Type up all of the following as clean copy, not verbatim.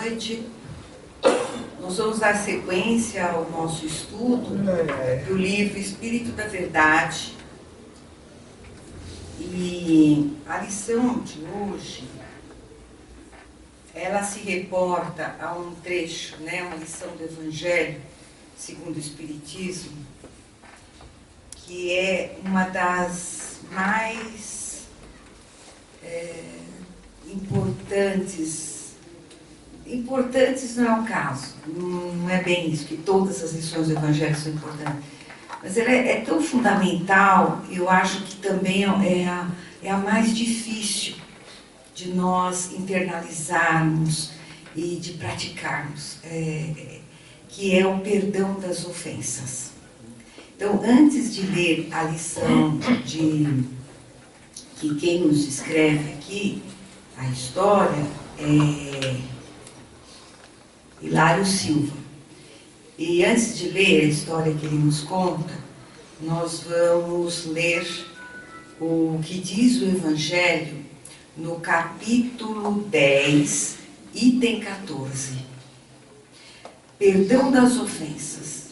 noite. Nós vamos dar sequência ao nosso estudo do livro Espírito da Verdade. E a lição de hoje, ela se reporta a um trecho, uma lição do Evangelho segundo o Espiritismo, que é uma das mais importantes não é o caso, não é bem isso, que todas as lições do Evangelho são importantes, mas ela é tão fundamental, eu acho que também é a mais difícil de nós internalizarmos e de praticarmos, que é o perdão das ofensas. Então, antes de ler a lição que quem nos escreve aqui, a história, é Hilário Silva. E antes de ler a história que ele nos conta, nós vamos ler o que diz o Evangelho no capítulo 10, item 14. Perdão das ofensas.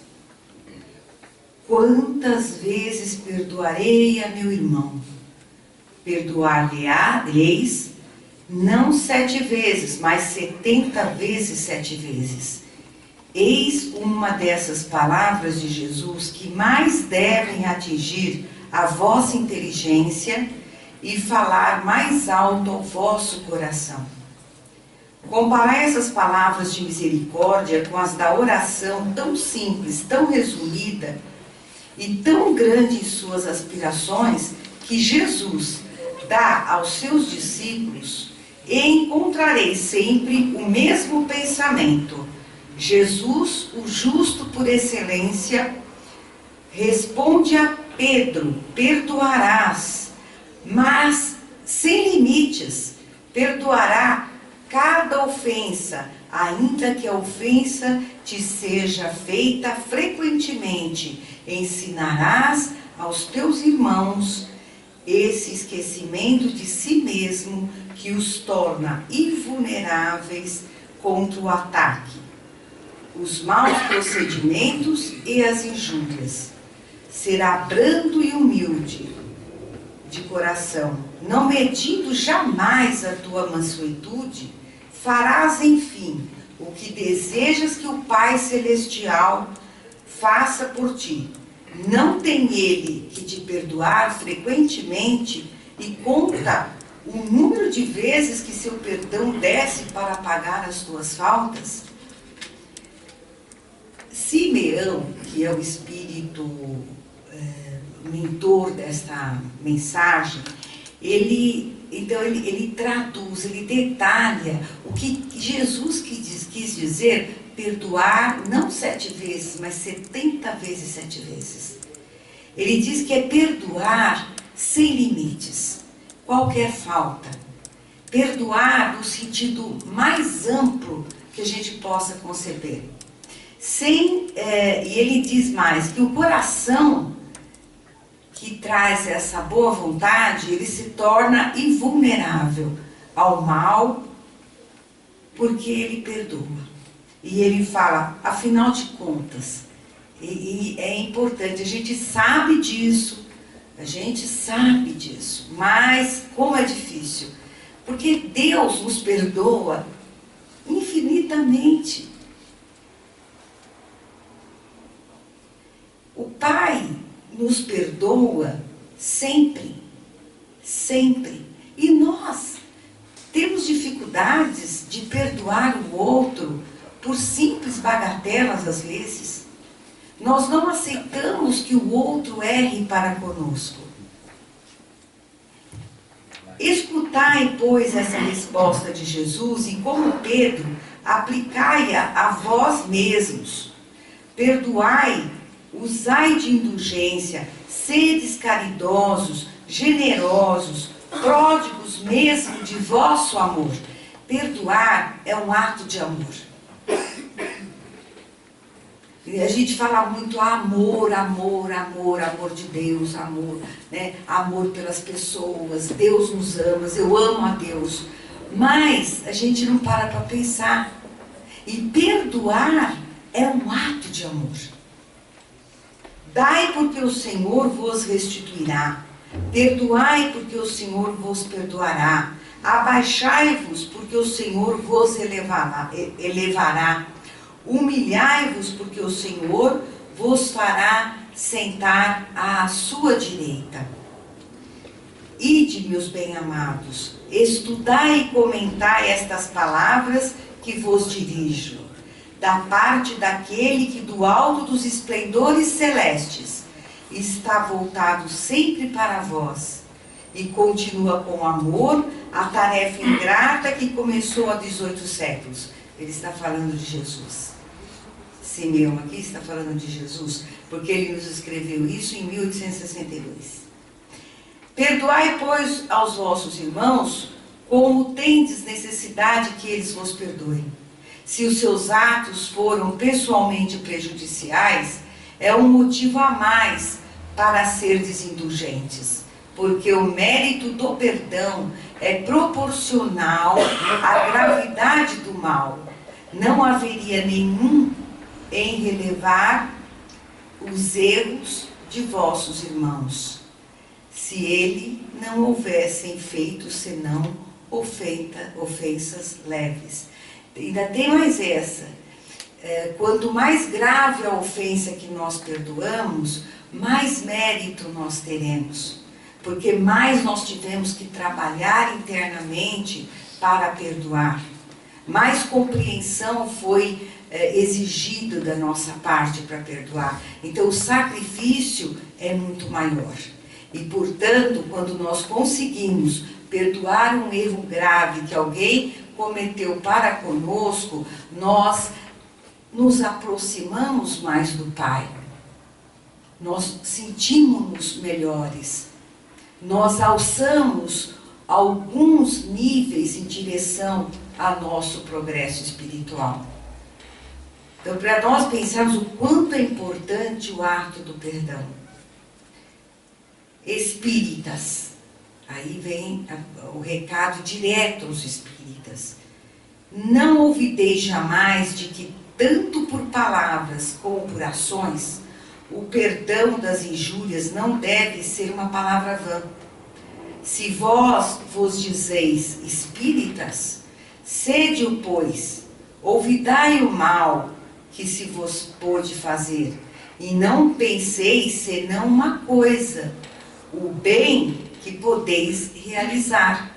Quantas vezes perdoarei a meu irmão? Perdoar-lhe-eis não 7 vezes, mas 70 vezes 7 vezes. Eis uma dessas palavras de Jesus que mais devem atingir a vossa inteligência e falar mais alto ao vosso coração. Comparar essas palavras de misericórdia com as da oração tão simples, tão resumida e tão grande em suas aspirações que Jesus dá aos seus discípulos, e encontrarei sempre o mesmo pensamento. Jesus, o justo por excelência, responde a Pedro: perdoarás, mas sem limites, perdoará cada ofensa, ainda que a ofensa te seja feita frequentemente. Ensinarás aos teus irmãos esse esquecimento de si mesmo que os torna invulneráveis contra o ataque, os maus procedimentos e as injúrias. Será brando e humilde de coração, não medindo jamais a tua mansuetude, farás, enfim, o que desejas que o Pai Celestial faça por ti. Não tem ele que te perdoar frequentemente e conta o número de vezes que seu perdão desce para pagar as tuas faltas? Simeão, que é o espírito mentor desta mensagem, ele traduz, ele detalha o que Jesus quis dizer, perdoar não 7 vezes, mas 70 vezes 7 vezes. Ele diz que é perdoar sem limites, qualquer falta. Perdoar no sentido mais amplo que a gente possa conceber. E ele diz mais, que o coração que traz essa boa vontade, ele se torna invulnerável ao mal, porque ele perdoa. E ele fala, afinal de contas, e é importante, a gente sabe disso, mas como é difícil, porque Deus nos perdoa infinitamente. O Pai nos perdoa sempre, sempre. E nós temos dificuldades de perdoar o outro por simples bagatelas às vezes. Nós não aceitamos que o outro erre para conosco. Escutai, pois, essa resposta de Jesus e, como Pedro, aplicai-a a vós mesmos. Perdoai, usai de indulgência, sedes caridosos, generosos, pródigos mesmo de vosso amor. Perdoar é um ato de amor. E a gente fala muito amor, amor, amor, amor de Deus, amor, amor pelas pessoas, Deus nos ama, eu amo a Deus. Mas a gente não para pensar E perdoar é um ato de amor. Dai porque o Senhor vos restituirá. Perdoai porque o Senhor vos perdoará. Abaixai-vos porque o Senhor vos elevará. Humilhai-vos porque o Senhor vos fará sentar à sua direita. Ide, meus bem-amados, estudai e comentai estas palavras que vos dirijo, da parte daquele que do alto dos esplendores celestes está voltado sempre para vós e continua com amor a tarefa ingrata que começou há 18 séculos. Ele está falando de Jesus. Simeão aqui está falando de Jesus, porque ele nos escreveu isso em 1862. Perdoai, pois, aos vossos irmãos, como tendes necessidade que eles vos perdoem. Se os seus atos foram pessoalmente prejudiciais, é um motivo a mais para serdes indulgentes, porque o mérito do perdão é proporcional à gravidade do mal. Não haveria nenhum em relevar os erros de vossos irmãos, se ele não houvessem feito senão ofensas leves. Ainda tem mais essa. Quanto mais grave a ofensa que nós perdoamos, mais mérito nós teremos. Porque mais nós tivemos que trabalhar internamente para perdoar. Mais compreensão foi exigida da nossa parte para perdoar. Então o sacrifício é muito maior. E, portanto, quando nós conseguimos perdoar um erro grave que alguém cometeu para conosco, nós nos aproximamos mais do Pai. Nós sentimos-nos melhores. Nós alçamos alguns níveis em direção ao nosso progresso espiritual. Então, para nós pensarmos o quanto é importante o ato do perdão. Espíritas, aí vem o recado direto aos espíritas. Não ouvideis jamais de que, tanto por palavras como por ações, o perdão das injúrias não deve ser uma palavra vã. Se vós vos dizeis espíritas, sede-o, pois, ouvidai o mal que se vos pôde fazer, e não penseis senão uma coisa, o bem que podeis realizar.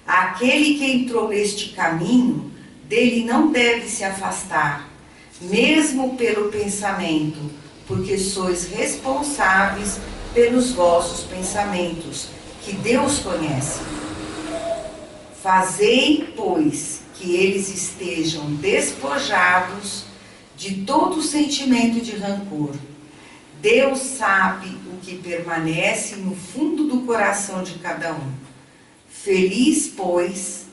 Aquele que entrou neste caminho, dele não deve se afastar, mesmo pelo pensamento, porque sois responsáveis pelos vossos pensamentos, que Deus conhece. Fazei, pois, que eles estejam despojados de todo sentimento de rancor. Deus sabe o que permanece no fundo do coração de cada um. Feliz, pois,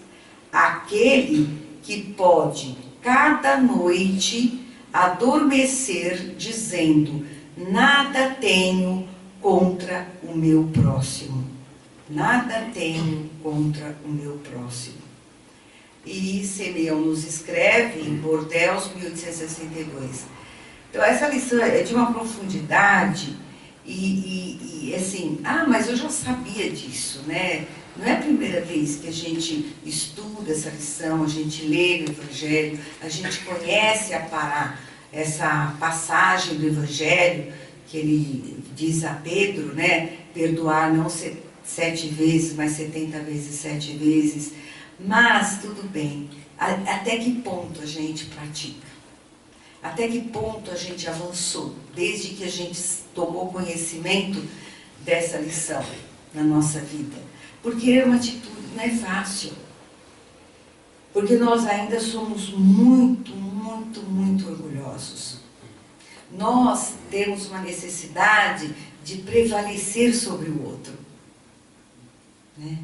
aquele que pode, cada noite, adormecer, dizendo: nada tenho contra o meu próximo. Nada tenho contra o meu próximo. E Simeão nos escreve em Bordeaux, 1862. Então, essa lição é de uma profundidade e assim, mas eu já sabia disso, né? Não é a primeira vez que a gente estuda essa lição, a gente lê o Evangelho, a gente conhece essa passagem do Evangelho, que ele diz a Pedro, né? Perdoar não 7 vezes, mas 70 vezes 7 vezes. Mas, tudo bem, até que ponto a gente pratica? Até que ponto a gente avançou, desde que a gente tomou conhecimento dessa lição na nossa vida? Porque é uma atitude, não é fácil. Porque nós ainda somos muito, muito, muito orgulhosos. Nós temos uma necessidade de prevalecer sobre o outro. Né?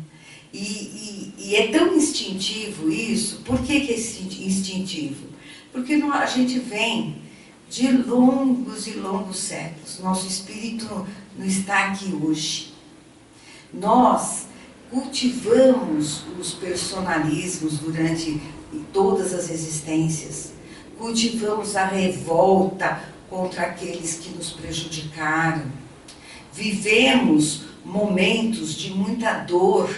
E é tão instintivo isso. Por que é instintivo? Porque a gente vem de longos e longos séculos. Nosso espírito não está aqui hoje. Nós cultivamos os personalismos durante e todas as existências. Cultivamos a revolta contra aqueles que nos prejudicaram. Vivemos momentos de muita dor,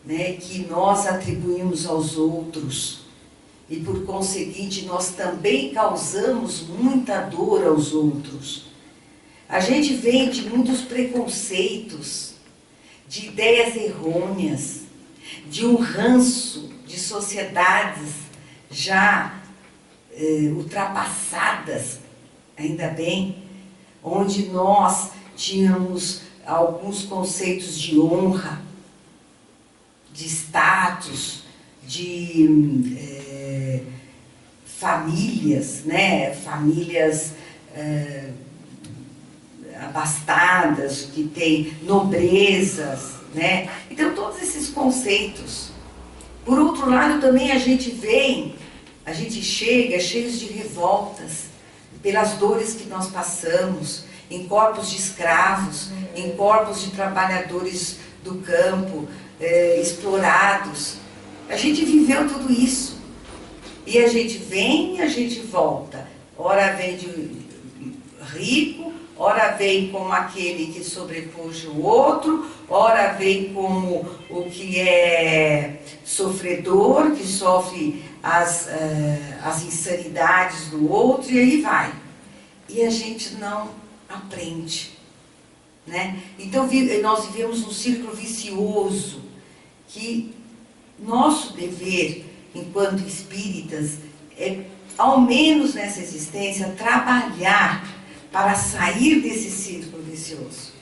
né, que nós atribuímos aos outros. E por conseguinte, nós também causamos muita dor aos outros. A gente vem de muitos preconceitos, de ideias errôneas, de um ranço de sociedades já ultrapassadas, ainda bem, onde nós tínhamos alguns conceitos de honra, de status, de famílias, né? Famílias abastadas, que têm nobrezas, né? Então, todos esses conceitos. Por outro lado, também a gente chega cheios de revoltas pelas dores que nós passamos, em corpos de escravos, em corpos de trabalhadores do campo, explorados. A gente viveu tudo isso. E a gente vem e a gente volta. Ora vem de rico, ora vem como aquele que sobrepuja o outro, ora vem como o que é sofredor, que sofre as insanidades do outro, e aí vai. E a gente não aprende, né? Então nós vivemos um círculo vicioso, que nosso dever, enquanto espíritas, é, ao menos nessa existência, trabalhar para sair desse círculo vicioso.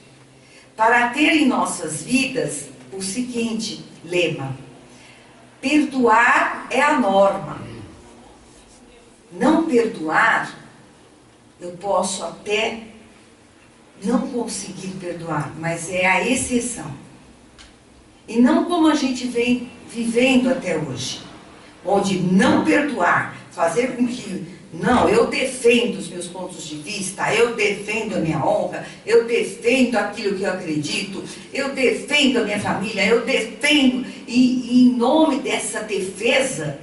Para ter em nossas vidas o seguinte lema: perdoar é a norma. Não perdoar, eu posso até não conseguir perdoar, mas é a exceção. E não como a gente vem vivendo até hoje, onde não perdoar, fazer com que, não, eu defendo os meus pontos de vista, eu defendo a minha honra, eu defendo aquilo que eu acredito, eu defendo a minha família, eu defendo, e em nome dessa defesa,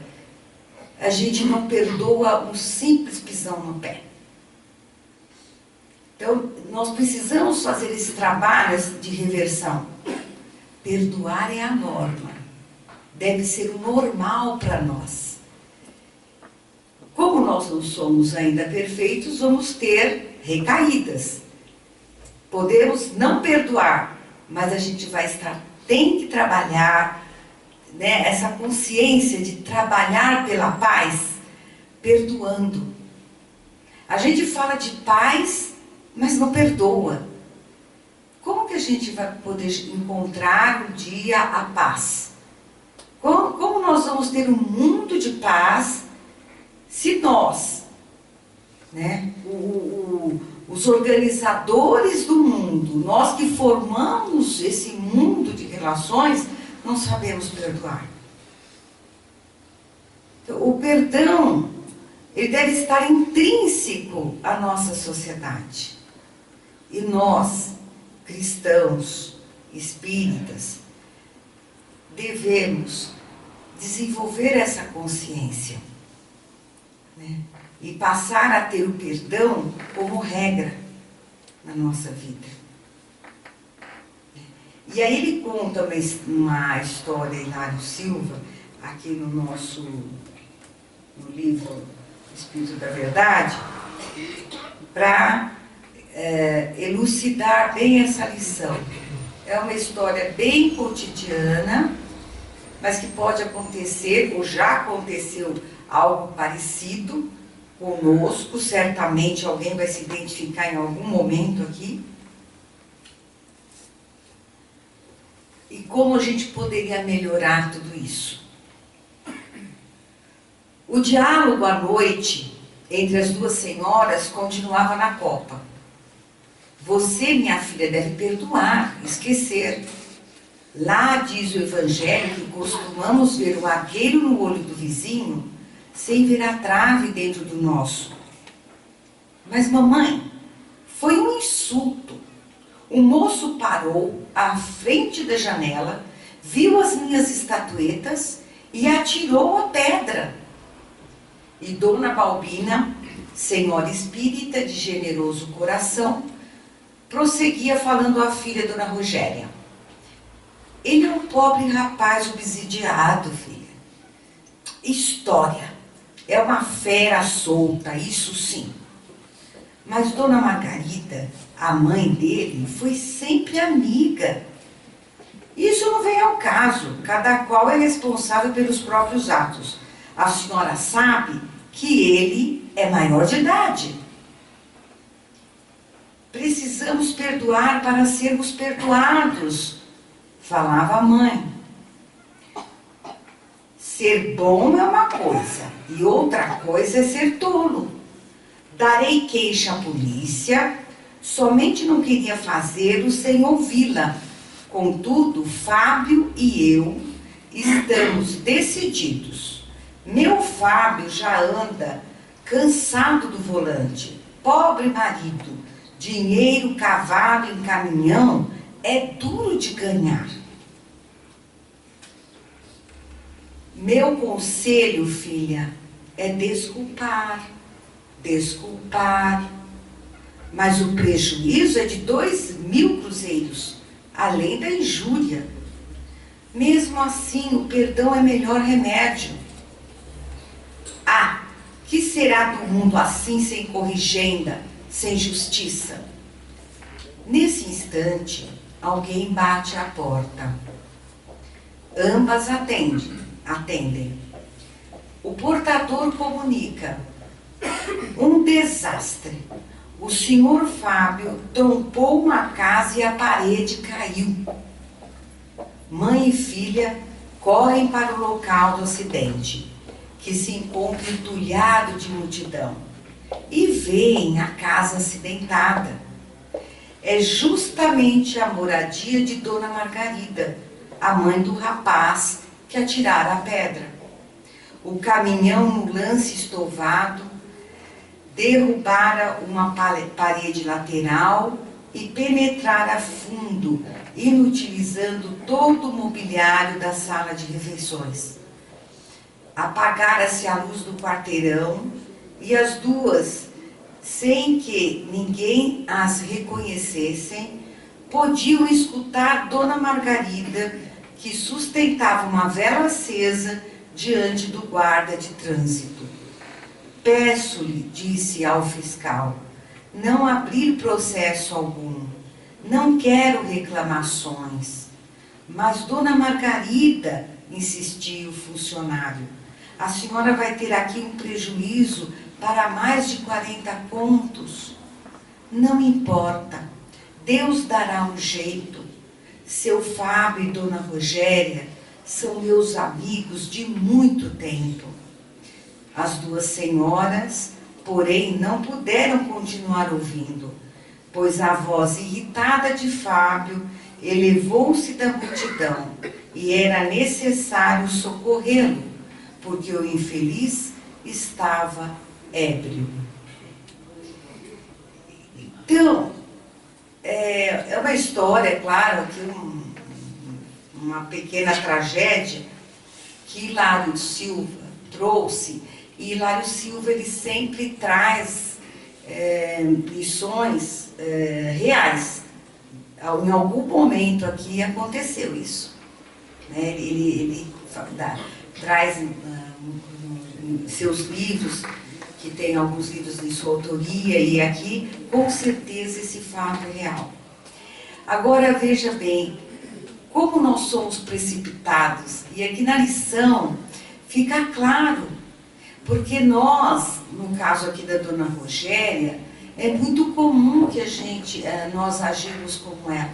a gente não perdoa um simples pisão no pé. Então, nós precisamos fazer esse trabalho de reversão. Perdoar é a norma. Deve ser o normal para nós. Como nós não somos ainda perfeitos, vamos ter recaídas. Podemos não perdoar, mas a gente tem que trabalhar, né, essa consciência de trabalhar pela paz, perdoando. A gente fala de paz, mas não perdoa. Como que a gente vai poder encontrar um dia a paz? Como nós vamos ter um mundo de paz se nós, né, os organizadores do mundo, nós que formamos esse mundo de relações, não sabemos perdoar? Então, o perdão, ele deve estar intrínseco à nossa sociedade. E nós, cristãos, espíritas, devemos desenvolver essa consciência, né? E passar a ter o perdão como regra na nossa vida. E aí ele conta uma história, Hilário Silva, aqui no livro Espírito da Verdade, para elucidar bem essa lição. É uma história bem cotidiana, mas que pode acontecer, ou já aconteceu algo parecido conosco, certamente alguém vai se identificar em algum momento aqui. E como a gente poderia melhorar tudo isso? O diálogo à noite entre as duas senhoras continuava na copa. Você, minha filha, deve perdoar, esquecer. Lá diz o Evangelho que costumamos ver o argueiro no olho do vizinho sem ver a trave dentro do nosso. Mas, mamãe, foi um insulto. O moço parou à frente da janela, viu as minhas estatuetas e atirou a pedra. E Dona Balbina, senhora espírita de generoso coração, prosseguia falando à filha, Dona Rogéria: ele é um pobre rapaz obsidiado, filha. História. É uma fera solta, isso sim. Mas Dona Margarida, a mãe dele, foi sempre amiga. Isso não vem ao caso. Cada qual é responsável pelos próprios atos. A senhora sabe que ele é maior de idade. Precisamos perdoar para sermos perdoados, falava a mãe. Ser bom é uma coisa, e outra coisa é ser tolo. Darei queixa à polícia, somente não queria fazê-lo sem ouvi-la. Contudo, Fábio e eu estamos decididos. Meu Fábio já anda cansado do volante. Pobre marido, dinheiro, cavalo em caminhão é duro de ganhar. Meu conselho, filha, é desculpar. Desculpar. Mas o prejuízo é de 2.000 cruzeiros, além da injúria. Mesmo assim, o perdão é melhor remédio. Ah, que será do mundo assim, sem corrigenda, sem justiça? Nesse instante, alguém bate à porta. Ambas atendem. O portador comunica: um desastre. O senhor Fábio trompou uma casa e a parede caiu. Mãe e filha correm para o local do acidente, que se encontra entulhado de multidão, e veem a casa acidentada. É justamente a moradia de Dona Margarida, a mãe do rapaz que atirara a pedra. O caminhão, no lance estovado, derrubara uma parede lateral e penetrara a fundo, inutilizando todo o mobiliário da sala de refeições. Apagara-se a luz do quarteirão e as duas, sem que ninguém as reconhecessem, podiam escutar Dona Margarida, que sustentava uma vela acesa diante do guarda de trânsito. Peço-lhe, disse ao fiscal, não abrir processo algum. Não quero reclamações. Mas, Dona Margarida, insistiu o funcionário, a senhora vai ter aqui um prejuízo para mais de 40 contos. Não importa, Deus dará um jeito. Seu Fábio e Dona Rogéria são meus amigos de muito tempo. As duas senhoras, porém, não puderam continuar ouvindo, pois a voz irritada de Fábio elevou-se da multidão e era necessário socorrê-lo, porque o infeliz estava ébrio. Então, é uma história, claro, que uma pequena tragédia que Hilário Silva trouxe, e Hilário Silva ele sempre traz lições reais. Em algum momento aqui aconteceu isso. Né? Ele traz seus livros, que tem alguns livros de sua autoria, e aqui, com certeza, esse fato é real. Agora, veja bem, como nós somos precipitados, e aqui na lição fica claro, porque nós, no caso aqui da Dona Rogéria, é muito comum que nós agimos como ela,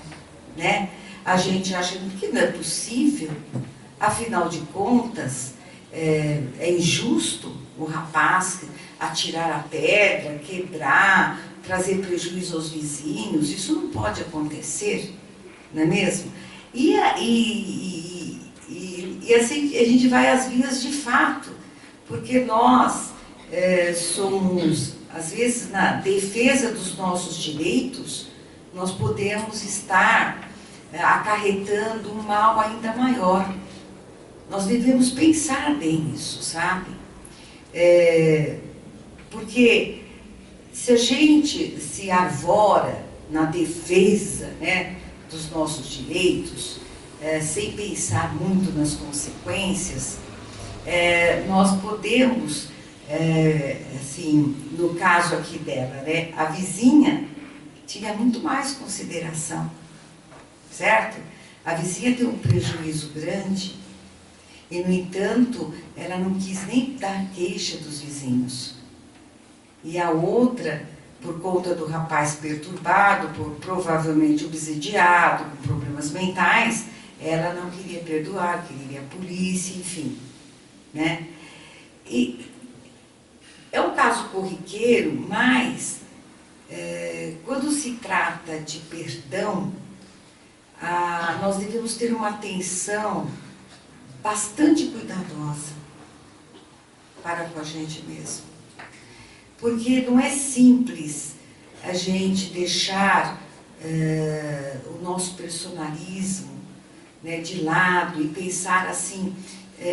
né? A gente acha que não é possível, afinal de contas, é injusto o rapaz atirar a pedra, quebrar, trazer prejuízo aos vizinhos, isso não pode acontecer, não é mesmo? E assim a gente vai às vias de fato, porque nós somos, às vezes, na defesa dos nossos direitos, nós podemos estar acarretando um mal ainda maior. nós devemos pensar bem nisso, sabe? Porque se a gente se arvora na defesa, né, dos nossos direitos, sem pensar muito nas consequências, nós podemos, assim, no caso aqui dela, né, a vizinha tinha muito mais consideração, certo? A vizinha tem um prejuízo grande e, no entanto, ela não quis nem dar queixa dos vizinhos. E a outra, por conta do rapaz perturbado, provavelmente obsidiado, com problemas mentais, ela não queria perdoar, queria a polícia, enfim, né? E é um caso corriqueiro, mas quando se trata de perdão, nós devemos ter uma atenção bastante cuidadosa para com a gente mesmo. Porque não é simples a gente deixar o nosso personalismo, né, de lado e pensar assim,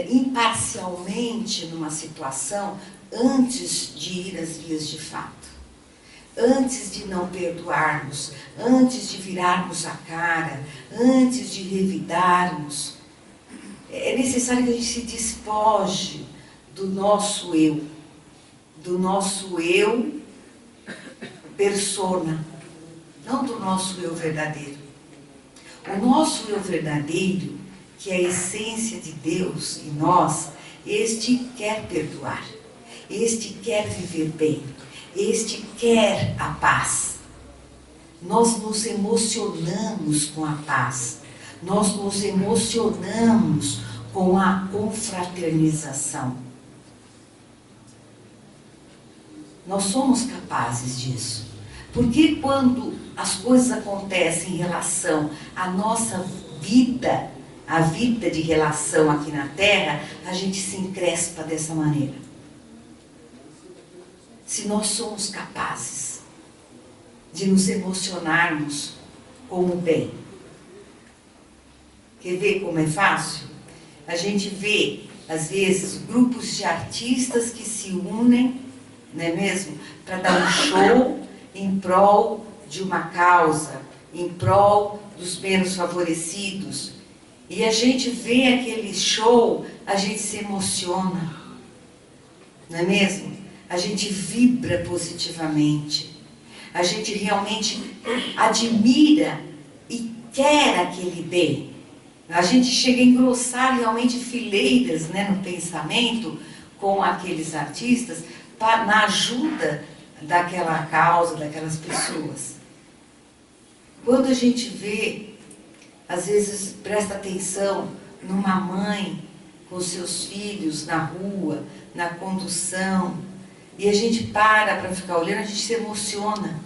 imparcialmente numa situação antes de ir às vias de fato. Antes de não perdoarmos, antes de virarmos a cara, antes de revidarmos, é necessário que a gente se despoje do nosso eu persona, não do nosso eu verdadeiro. O nosso eu verdadeiro, que é a essência de Deus em nós, este quer perdoar, este quer viver bem, este quer a paz. Nós nos emocionamos com a paz, nós nos emocionamos com a confraternização. Nós somos capazes disso. Porque quando as coisas acontecem em relação à nossa vida, a vida de relação aqui na Terra, a gente se encrespa dessa maneira. Se nós somos capazes de nos emocionarmos com o bem. Quer ver como é fácil? A gente vê, às vezes, grupos de artistas que se unem, não é mesmo? Para dar um show em prol de uma causa, em prol dos menos favorecidos. E a gente vê aquele show, a gente se emociona, não é mesmo? A gente vibra positivamente. A gente realmente admira e quer aquele bem. A gente chega a engrossar realmente fileiras, né, no pensamento com aqueles artistas, na ajuda daquela causa, daquelas pessoas. Quando a gente vê, às vezes presta atenção numa mãe com seus filhos na rua, na condução, e a gente para ficar olhando, a gente se emociona,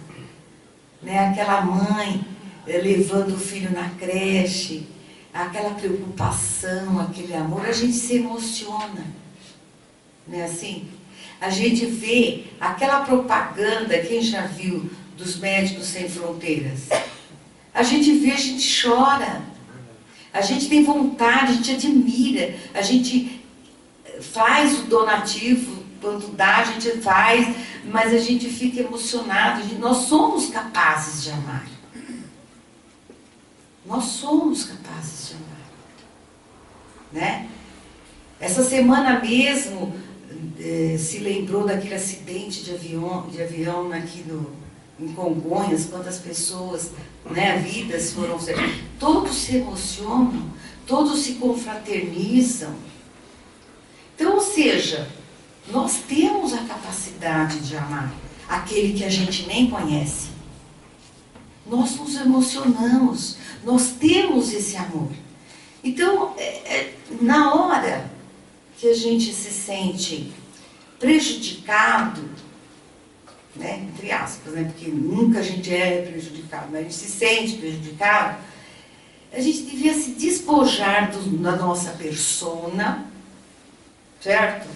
né? Aquela mãe levando o filho na creche, aquela preocupação, aquele amor, a gente se emociona, não é assim? A gente vê aquela propaganda, quem já viu, dos Médicos Sem Fronteiras? A gente vê, a gente chora, a gente tem vontade, a gente admira, a gente faz o donativo, quando dá a gente faz, mas a gente fica emocionado, nós somos capazes de amar. Nós somos capazes de amar, né? Essa semana mesmo se lembrou daquele acidente de avião aqui em Congonhas, quantas pessoas, né, vidas foram... Todos se emocionam, todos se confraternizam. Então, ou seja, nós temos a capacidade de amar aquele que a gente nem conhece. Nós nos emocionamos, nós temos esse amor. Então, na hora que a gente se sente prejudicado, né, entre aspas, né, porque nunca a gente é prejudicado, mas a gente se sente prejudicado, a gente devia se despojar da nossa persona, certo?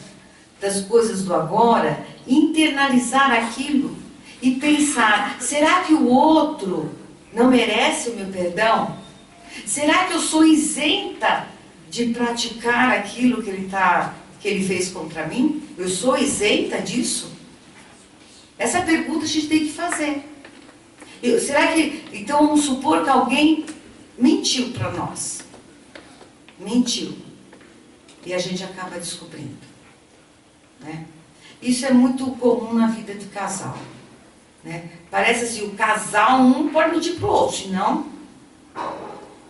Das coisas do agora, internalizar aquilo e pensar, será que o outro não merece o meu perdão? Será que eu sou isenta de praticar aquilo que ele fez contra mim? Eu sou isenta disso? Essa pergunta a gente tem que fazer. Será que, então, vamos supor que alguém mentiu para nós. Mentiu. E a gente acaba descobrindo. Né? Isso é muito comum na vida de casal. Né? Parece assim, o casal, um pode mentir para o outro, senão...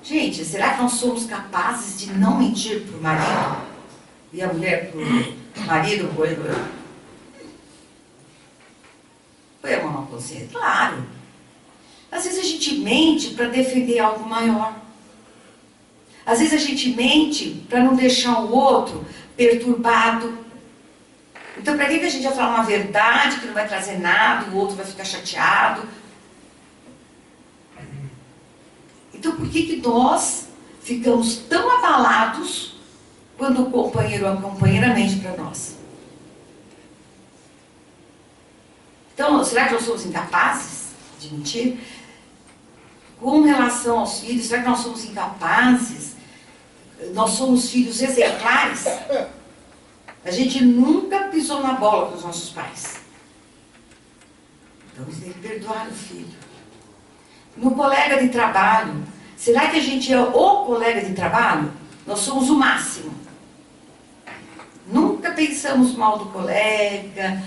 Gente, será que nós somos capazes de não mentir para o marido? E a mulher para o marido? Põe a mão na consciência. Claro. Às vezes a gente mente para defender algo maior. Às vezes a gente mente para não deixar o outro perturbado. Então, para que a gente vai falar uma verdade que não vai trazer nada, o outro vai ficar chateado? Então, por que nós ficamos tão abalados quando o companheiro ou a companheira mente para nós? Então, será que nós somos incapazes de mentir? Com relação aos filhos, será que nós somos incapazes? Nós somos filhos exemplares? A gente nunca pisou na bola com os nossos pais. Então, você tem que perdoar o filho. No colega de trabalho, será que a gente é o colega de trabalho? Nós somos o máximo. Nunca pensamos mal do colega,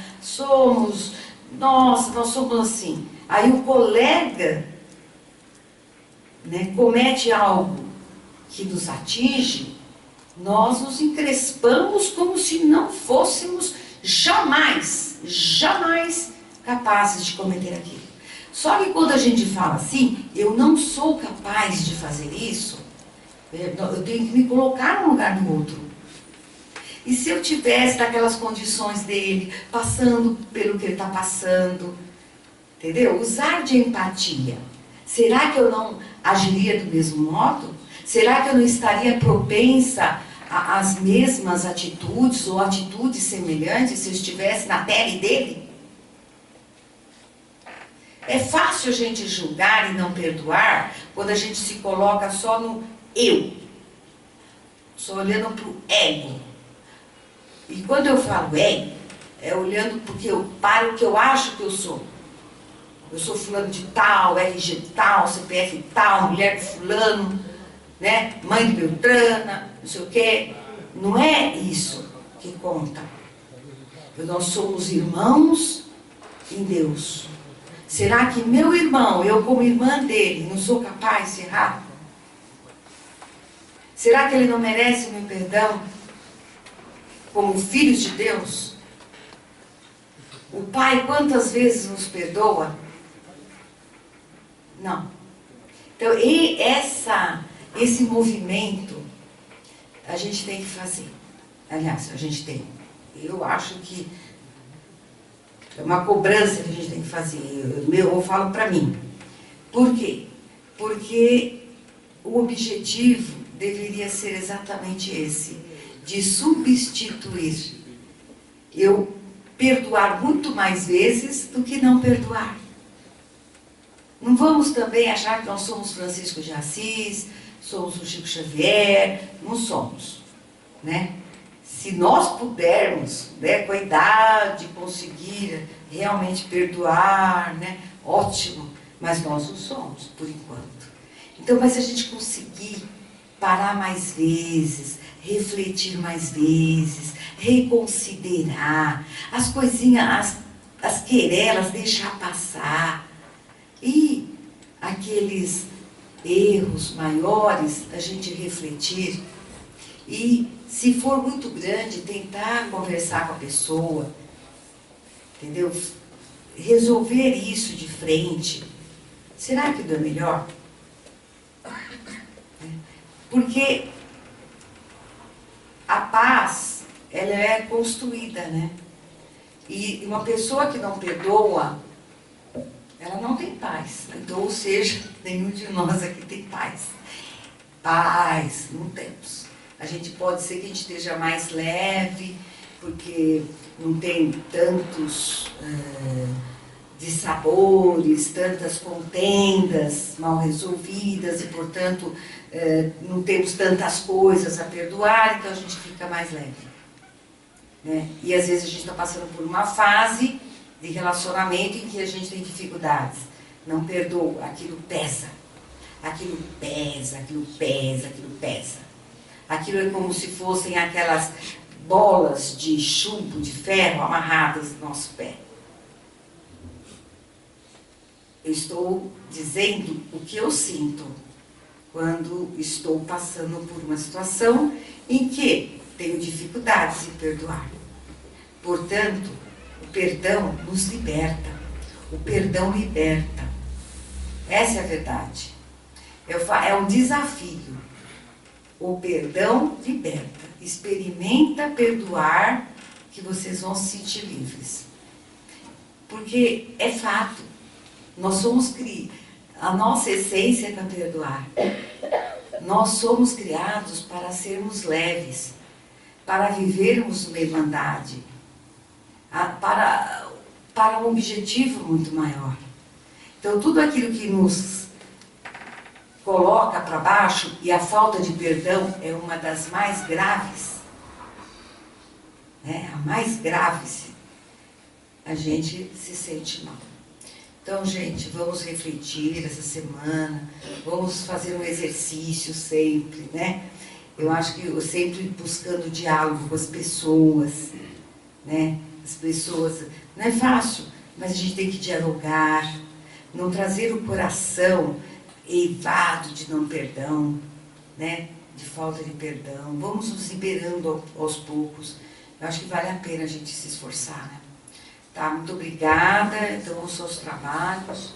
nossa, nós somos assim. Aí o colega, né, comete algo que nos atinge, nós nos encrespamos como se não fôssemos jamais capazes de cometer aquilo. Só que quando a gente fala assim, eu não sou capaz de fazer isso, eu tenho que me colocar no lugar do outro. E se eu tivesse naquelas condições dele, passando pelo que ele está passando, entendeu? Usar de empatia. Será que eu não agiria do mesmo modo? Será que eu não estaria propensa às mesmas atitudes ou atitudes semelhantes se eu estivesse na pele dele? É fácil a gente julgar e não perdoar quando a gente se coloca só no eu, só olhando para o ego. E quando eu falo ego, é olhando para o que eu acho que eu sou. Eu sou fulano de tal, RG tal, CPF tal, mulher de fulano, né? Mãe de Beltrana, não sei o quê. Não é isso que conta. Nós somos irmãos em Deus. Será que meu irmão, eu como irmã dele, não sou capaz de errar? Será que ele não merece o meu perdão? Como filhos de Deus? O Pai quantas vezes nos perdoa? Não. Então, esse movimento a gente tem que fazer. Aliás, a gente tem. Eu acho que é uma cobrança que a gente tem que fazer. Eu falo para mim. Por quê? Porque o objetivo deveria ser exatamente esse, de substituir. Eu perdoar muito mais vezes do que não perdoar. Não vamos também achar que nós somos Francisco de Assis, somos o Chico Xavier, não somos, né? Se nós pudermos, né, com a idade, conseguir realmente perdoar, né, ótimo, mas nós não somos, por enquanto. Então, mas se a gente conseguir parar mais vezes, refletir mais vezes, reconsiderar, as coisinhas, as querelas, deixar passar, e aqueles erros maiores, a gente refletir, e se for muito grande, tentar conversar com a pessoa, entendeu? Resolver isso de frente. Será que não é melhor? Porque a paz, ela é construída, né? E uma pessoa que não perdoa, ela não tem paz. Então, ou seja, nenhum de nós aqui tem paz. Paz, não temos. A gente pode ser que a gente esteja mais leve, porque não tem tantos dissabores, tantas contendas mal resolvidas e, portanto, não temos tantas coisas a perdoar, então a gente fica mais leve. Né? E às vezes a gente está passando por uma fase de relacionamento em que a gente tem dificuldades. Não perdoa, aquilo pesa. Aquilo pesa, aquilo pesa, aquilo pesa. Aquilo é como se fossem aquelas bolas de chumbo, de ferro amarradas no nosso pé. Eu estou dizendo o que eu sinto quando estou passando por uma situação em que tenho dificuldades em perdoar. Portanto, o perdão nos liberta. O perdão liberta. Essa é a verdade. É um desafio. O perdão liberta. Experimenta perdoar que vocês vão se sentir livres. Porque é fato. Nós somos a nossa essência é para perdoar. Nós somos criados para sermos leves, para vivermos uma irmandade, para um objetivo muito maior. Então, tudo aquilo que nos coloca para baixo, e a falta de perdão é uma das mais graves, né? A mais grave, a gente se sente mal. Então, gente, vamos refletir essa semana, vamos fazer um exercício sempre, né? Eu acho que eu sempre buscando diálogo com as pessoas, né? As pessoas, não é fácil, mas a gente tem que dialogar, não trazer o coração eivado de não perdão, né? De falta de perdão. Vamos nos liberando aos poucos. Eu acho que vale a pena a gente se esforçar, né? Tá, muito obrigada. Então, os seus trabalhos.